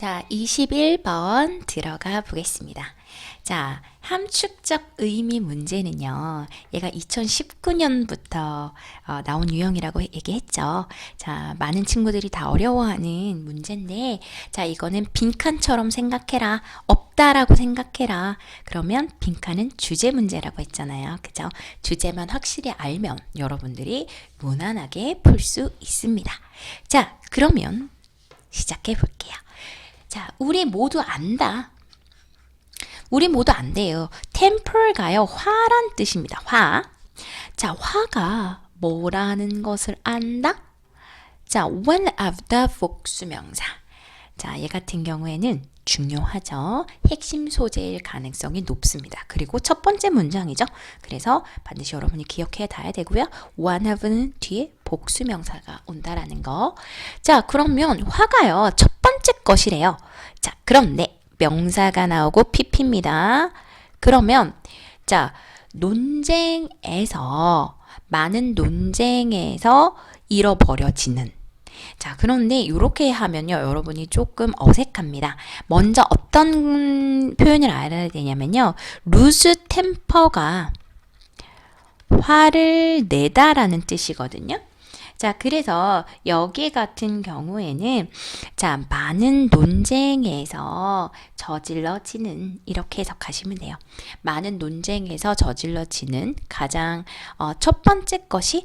자, 21번 들어가 보겠습니다. 자, 함축적 의미 문제는요, 얘가 2019년부터 나온 유형이라고 얘기했죠. 자, 많은 친구들이 다 어려워하는 문제인데, 자, 이거는 빈칸처럼 생각해라. 없다라고 생각해라. 그러면 빈칸은 주제 문제라고 했잖아요. 그죠? 주제만 확실히 알면 여러분들이 무난하게 풀 수 있습니다. 자, 그러면 시작해 볼게요. 자, 우리 모두 안다. 우리 모두 안돼요. temper가요, 화란 뜻입니다. 화. 자, 화가 뭐라는 것을 안다? 자, one of the 복수명사. 자, 얘 같은 경우에는 중요하죠. 핵심 소재일 가능성이 높습니다. 그리고 첫 번째 문장이죠. 그래서 반드시 여러분이 기억해 둬야 되고요. one of는 뒤에 복수명사가 온다라는 거. 자, 그러면 화가요, 첫 번째 것이래요. 자, 그런데 명사가 나오고 pp입니다. 그러면 자, 논쟁에서, 많은 논쟁에서 잃어버려지는. 자, 그런데 이렇게 하면요, 여러분이 조금 어색합니다. 먼저 어떤 표현을 알아야 되냐면요, lose temper가 화를 내다라는 뜻이거든요. 자, 그래서 여기 같은 경우에는 자, 많은 논쟁에서 저질러지는, 이렇게 해석하시면 돼요. 많은 논쟁에서 저질러지는 가장 첫 번째 것이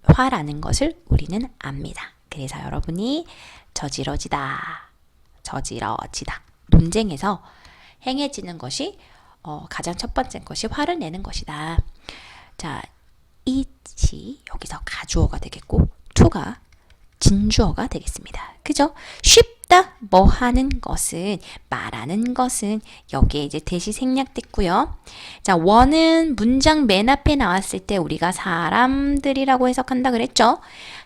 화라는 것을 우리는 압니다. 그래서 여러분이 저지러지다, 논쟁에서 행해지는 것이 가장 첫 번째 것이 화를 내는 것이다. 자, it이 여기서 가주어가 되겠고 to가 진주어가 되겠습니다. 그죠? 쉽다, 뭐 하는 것은, 말하는 것은, 여기에 이제 대시 생략됐고요. 자, 원은 문장 맨 앞에 나왔을 때 우리가 사람들이라고 해석한다 그랬죠?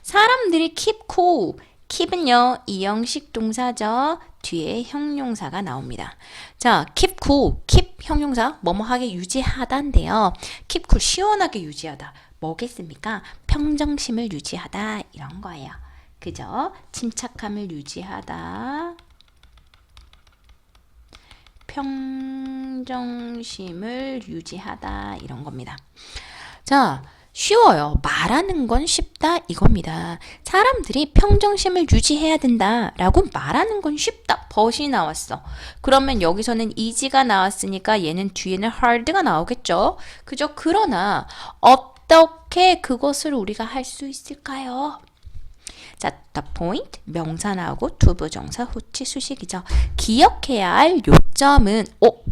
사람들이 keep cool. keep은요, 이형식 동사죠. 뒤에 형용사가 나옵니다. 자, keep cool, keep 형용사, 뭐뭐하게 유지하다인데요. keep cool, 시원하게 유지하다. 뭐겠습니까? 평정심을 유지하다, 이런 거예요. 그죠? 침착함을 유지하다, 평정심을 유지하다, 이런 겁니다. 자, 쉬워요. 말하는 건 쉽다, 이겁니다. 사람들이 평정심을 유지해야 된다 라고 말하는 건 쉽다. 벗이 나왔어. 그러면 여기서는 easy가 나왔으니까 얘는 뒤에는 hard가 나오겠죠. 그죠? 그러나 어떻게 그것을 우리가 할 수 있을까요? 자, the point, 명사 나오고 투부정사, 후치, 수식이죠. 기억해야 할 요점은,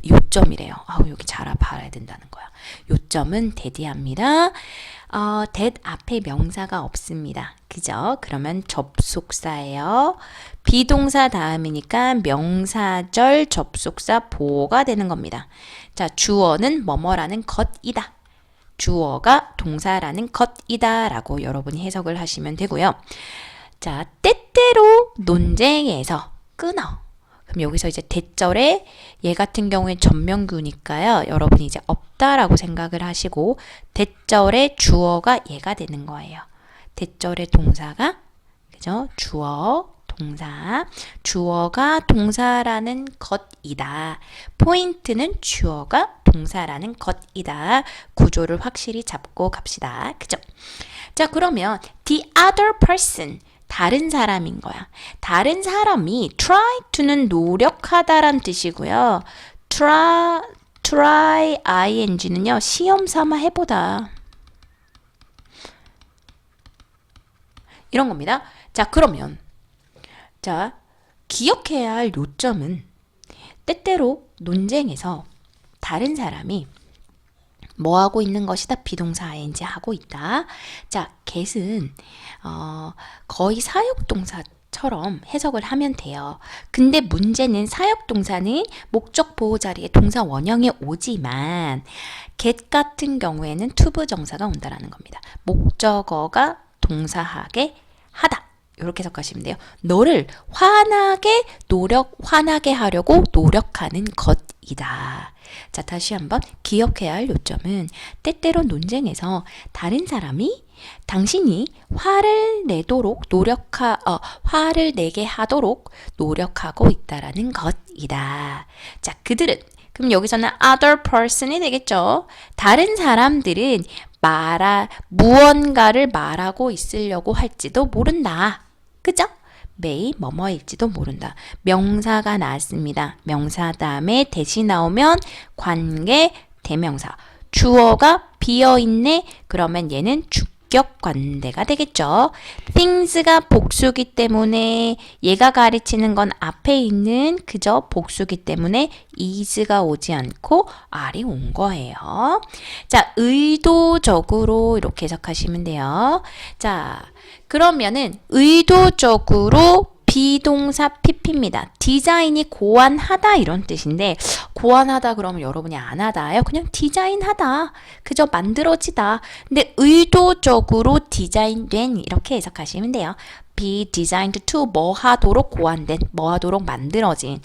요점이래요. 여기 잘 봐야 된다는 거야. 요점은 that이합니다. that 앞에 명사가 없습니다. 그죠? 그러면 접속사예요. 비동사 다음이니까 명사절 접속사 보호가 되는 겁니다. 자, 주어는 뭐뭐라는 것이다. 주어가 동사라는 것이다 라고 여러분이 해석을 하시면 되고요. 자, 때때로 논쟁에서 끊어. 그럼 여기서 이제 대절에 얘 같은 경우에 전명구니까요. 여러분이 이제 없다라고 생각을 하시고 대절의 주어가 얘가 되는 거예요. 대절의 동사가, 그죠? 주어, 동사. 주어가 동사라는 것이다. 포인트는 주어가 동사라는 것이다. 구조를 확실히 잡고 갑시다. 그죠? 자, 그러면 the other person, 다른 사람인 거야. 다른 사람이 try to는 노력하다란 뜻이고요. try ing는요, 시험 삼아 해보다, 이런 겁니다. 자, 그러면 자, 기억해야 할 요점은 때때로 논쟁에서 다른 사람이 뭐 하고 있는 것이다? 비동사 ing 하고 있다. 자, get은 거의 사역동사처럼 해석을 하면 돼요. 근데 문제는 사역동사는 목적 보호 자리에 동사 원형이 오지만 get 같은 경우에는 투부정사가 온다라는 겁니다. 목적어가 동사하게 하다, 이렇게 해석하시면 돼요. 너를 화나게 하려고 노력하는 것이다. 자, 다시 한번 기억해야 할 요점은 때때로 논쟁에서 다른 사람이 당신이 화를 내게 하도록 노력하고 있다라는 것이다. 자, 그들은 그럼 여기서는 other person이 되겠죠. 다른 사람들은 무언가를 말하고 있으려고 할지도 모른다. 그죠? may 뭐뭐일지도 모른다. 명사가 나왔습니다. 명사 다음에 대시 나오면 관계 대명사. 주어가 비어있네. 그러면 얘는 주격 관대가 되겠죠. things가 복수기 때문에 얘가 가르치는 건 앞에 있는 그저 복수기 때문에 is가 오지 않고 R이 온 거예요. 자, 의도적으로 이렇게 해석하시면 돼요. 자, 그러면은 의도적으로 비동사 PP입니다. 디자인이 고안하다 이런 뜻인데 고안하다 그러면 여러분이 안 하다요. 그냥 디자인하다. 그저 만들어지다. 근데 의도적으로 디자인된 이렇게 해석하시면 돼요. be designed to 뭐 하도록 고안된, 뭐 하도록 만들어진.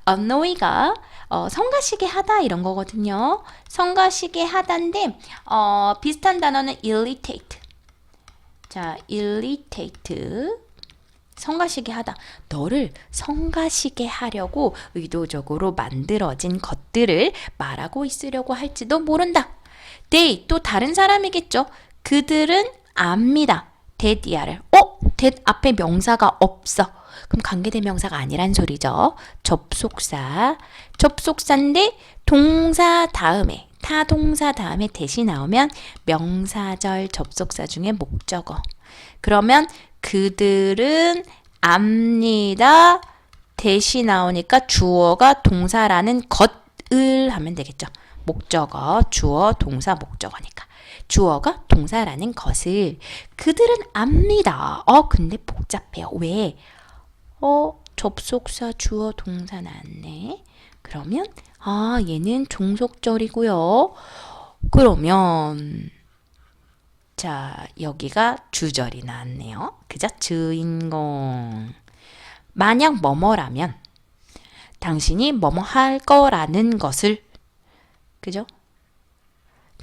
annoy가 성가시게 하다 이런 거거든요. 성가시게 하다인데 비슷한 단어는 irritate. 자, irritate. 성가시게 하다. 너를 성가시게 하려고 의도적으로 만들어진 것들을 말하고 있으려고 할지도 모른다. they 또 다른 사람이겠죠. 그들은 압니다. that이야를. that 앞에 명사가 없어. 그럼 관계대명사가 아니란 소리죠. 접속사인데 동사 다음에 타동사 다음에 that이 나오면 명사절 접속사 중에 목적어. 그러면 그들은 압니다. that이 나오니까 주어가 동사라는 것을 하면 되겠죠. 목적어, 주어, 동사, 목적어니까. 주어가 동사라는 것을. 그들은 압니다. 근데 복잡해요. 왜? 접속사, 주어, 동사 나왔네. 그러면 얘는 종속절이고요. 그러면 자, 여기가 주절이 나왔네요. 그죠? 주인공. 만약 뭐뭐라면 당신이 뭐뭐 할 거라는 것을 그죠?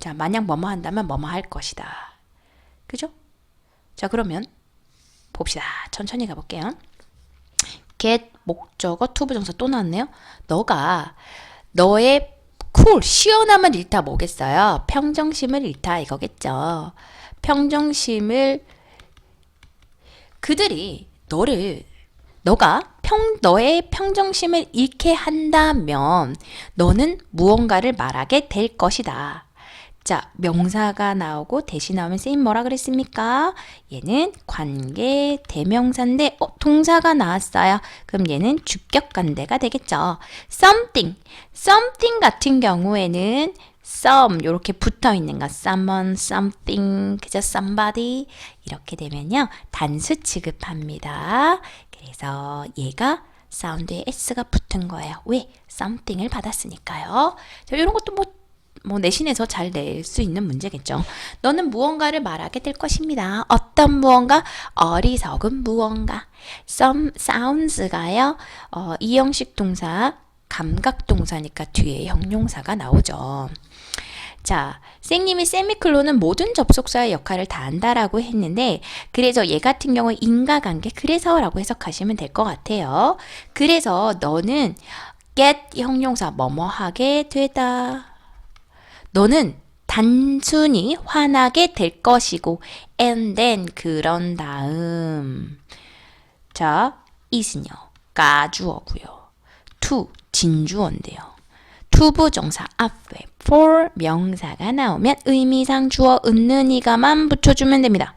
자, 만약 뭐뭐 한다면 뭐뭐 할 것이다. 그죠? 자, 그러면 봅시다. 천천히 가볼게요. get 목적어 투부정사 또 나왔네요. 너의 시원함을 잃다 뭐겠어요? 평정심을 잃다 이거겠죠. 평정심을 그들이 너의 평정심을 잃게 한다면 너는 무언가를 말하게 될 것이다. 자, 명사가 나오고 대시 나오면 쓰임 뭐라 그랬습니까? 얘는 관계 대명사인데 동사가 나왔어요. 그럼 얘는 주격 관대가 되겠죠. something 같은 경우에는 some 이렇게 붙어 있는 거 someone, something, 그죠? somebody 이렇게 되면요 단수 취급합니다. 그래서 얘가 사운드에 s가 붙은 거예요. 왜? something을 받았으니까요. 자, 이런 것도 뭐 내신에서 잘 낼 수 있는 문제겠죠. 너는 무언가를 말하게 될 것입니다. 어떤 무언가? 어리석은 무언가. sounds가요. 이형식 동사, 감각 동사니까 뒤에 형용사가 나오죠. 자, 쌤님이 세미클론은 모든 접속사의 역할을 다 한다라고 했는데 그래서 얘 같은 경우에 인과관계 그래서라고 해석하시면 될 것 같아요. 그래서 너는 get 형용사 뭐뭐 하게 되다. 너는 단순히 화나게 될 것이고 and then 그런 다음 자, is는요 가주어고요. to 진주어인데요. 투부정사 앞에 for 명사가 나오면 의미상 주어 은는이가만 붙여주면 됩니다.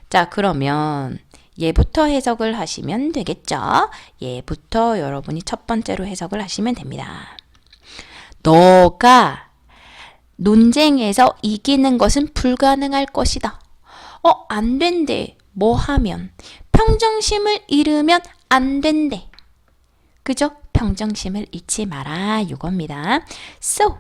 자, 그러면 얘부터 해석을 하시면 되겠죠. 얘부터 여러분이 첫 번째로 해석을 하시면 됩니다. 너가 논쟁에서 이기는 것은 불가능할 것이다. 안 된대. 뭐 하면? 평정심을 잃으면 안 된대. 그죠? 평정심을 잃지 마라. 이겁니다. So,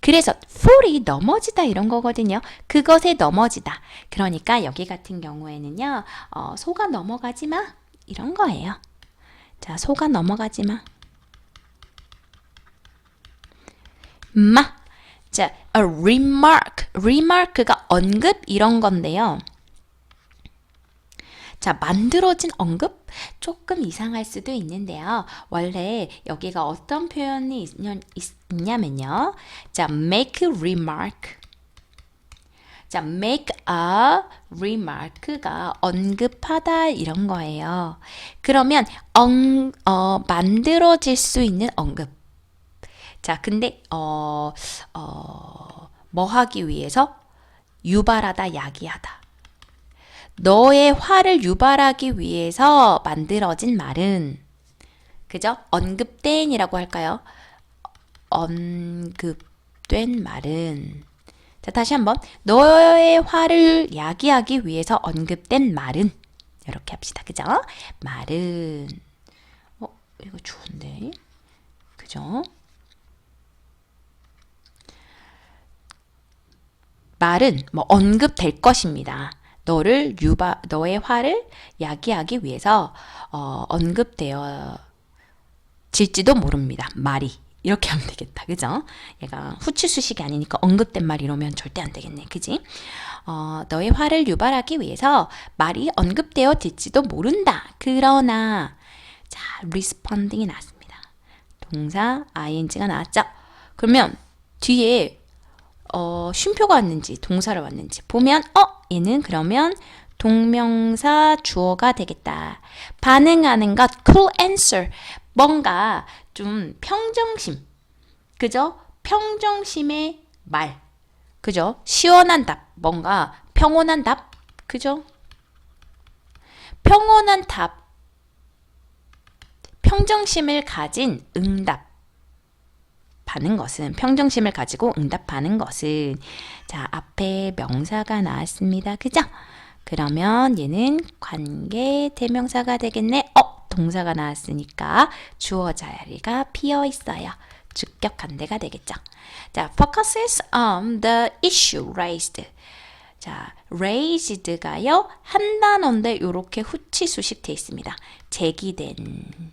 그래서 fall이 넘어지다 이런 거거든요. 그것에 넘어지다. 그러니까 여기 같은 경우에는요. 소가 넘어가지 마. 이런 거예요. 자, 소가 넘어가지 마. 자, a remark. remark가 언급 이런 건데요. 자, 만들어진 언급? 조금 이상할 수도 있는데요. 원래 여기가 어떤 표현이 있냐면요. 자, make a remark. 자, make a remark가 언급하다 이런 거예요. 그러면 만들어질 수 있는 언급. 자, 근데 뭐 하기 위해서 유발하다, 야기하다. 너의 화를 유발하기 위해서 만들어진 말은 그죠? 언급된이라고 할까요? 언급된 말은 자, 다시 한번 너의 화를 야기하기 위해서 언급된 말은 이렇게 합시다. 그죠? 말은 이거 좋은데 그죠? 말은 뭐 언급될 것입니다. 너의 화를 야기하기 위해서 언급되어질지도 모릅니다. 말이 이렇게 하면 되겠다. 그죠? 얘가 후치수식이 아니니까 언급된 말 이러면 절대 안 되겠네. 그지? 너의 화를 유발하기 위해서 말이 언급되어질지도 모른다. 그러나 자, responding이 나왔습니다. 동사 ing가 나왔죠? 그러면 뒤에 쉼표가 왔는지 동사를 왔는지 보면 얘는 그러면 동명사 주어가 되겠다. 반응하는 것 cool answer. 뭔가 좀 평정심. 그죠? 평정심의 말. 그죠? 시원한 답. 뭔가 평온한 답. 그죠? 평온한 답. 평정심을 가진 응답. 하는 것은 평정심을 가지고 응답하는 것은 자, 앞에 명사가 나왔습니다. 그죠? 그러면 얘는 관계 대명사가 되겠네. 동사가 나왔으니까 주어 자리가 비어 있어요. 주격 관대가 되겠죠. 자, focuses on the issue raised. 자, raised가요. 한 단어인데 이렇게 후치 수식 돼 있습니다. 제기된.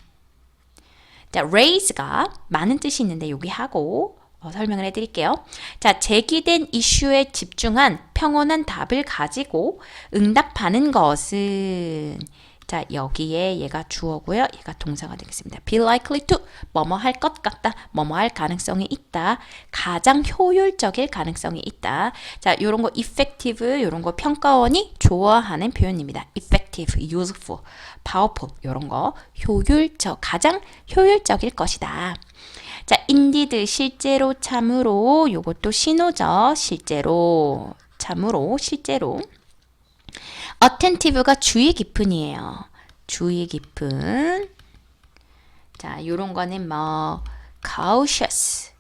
자, raise가 많은 뜻이 있는데 여기 하고 설명을 해드릴게요. 자, 제기된 이슈에 집중한 평온한 답을 가지고 응답하는 것은 자, 여기에 얘가 주어고요. 얘가 동사가 되겠습니다. be likely to 뭐뭐 할 것 같다. 뭐뭐 할 가능성이 있다. 가장 효율적일 가능성이 있다. 자, 요런 거 effective 요런 거 평가원이 좋아하는 표현입니다. effective, useful, powerful 요런 거 가장 효율적일 것이다. 자, indeed 실제로 참으로 요것도 신호죠. 실제로 참으로 실제로 attentive가 주의 깊은이에요. 주의 깊은. 자, 요런 거는 뭐 cautious.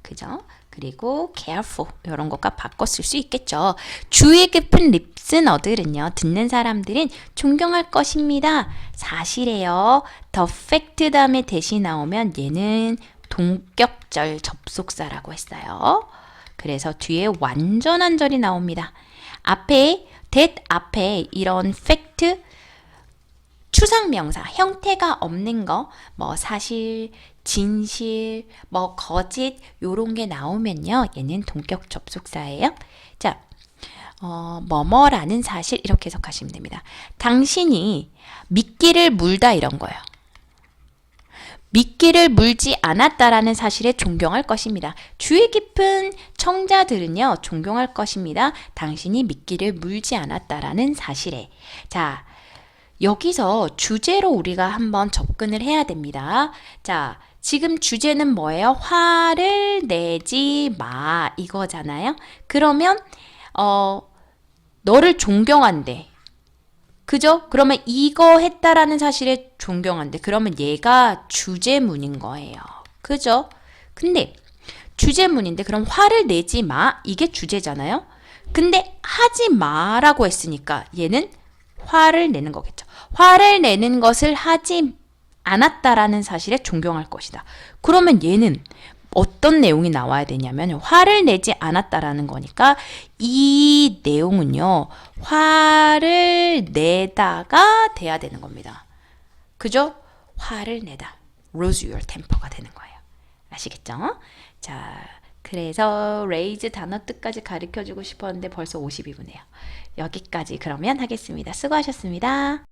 그죠? 그리고 careful. 요런 것과 바꿔 쓸 수 있겠죠. 주의 깊은 리스너들은요. 듣는 사람들은 존경할 것입니다. 사실이에요. the fact 다음에 대시 나오면 얘는 동격절 접속사라고 했어요. 그래서 뒤에 완전한 절이 나옵니다. that 앞에 이런 fact 추상명사 형태가 없는 거 뭐 사실, 진실, 뭐 거짓 요런 게 나오면요. 얘는 동격 접속사예요. 자, 뭐뭐라는 사실 이렇게 해석하시면 됩니다. 당신이 미끼를 물다 이런 거예요. 미끼를 물지 않았다라는 사실에 존경할 것입니다. 주의 깊은 청자들은요, 존경할 것입니다. 당신이 미끼를 물지 않았다라는 사실에. 자, 여기서 주제로 우리가 한번 접근을 해야 됩니다. 자, 지금 주제는 뭐예요? 화를 내지 마 이거잖아요. 그러면 너를 존경한대. 그죠? 그러면 이거 했다라는 사실에 존경한대. 그러면 얘가 주제문인 거예요. 그죠? 근데 주제문인데 그럼 화를 내지 마. 이게 주제잖아요. 근데 하지 마라고 했으니까 얘는 화를 내는 거겠죠. 화를 내는 것을 하지 않았다라는 사실에 존경할 것이다. 그러면 얘는 어떤 내용이 나와야 되냐면 화를 내지 않았다라는 거니까 이 내용은요. 화를 내다가 돼야 되는 겁니다. 그죠? 화를 내다. lose your temper가 되는 거예요. 아시겠죠? 자, 그래서 raise 단어 뜻까지 가르쳐 주고 싶었는데 벌써 52분이에요. 여기까지 그러면 하겠습니다. 수고하셨습니다.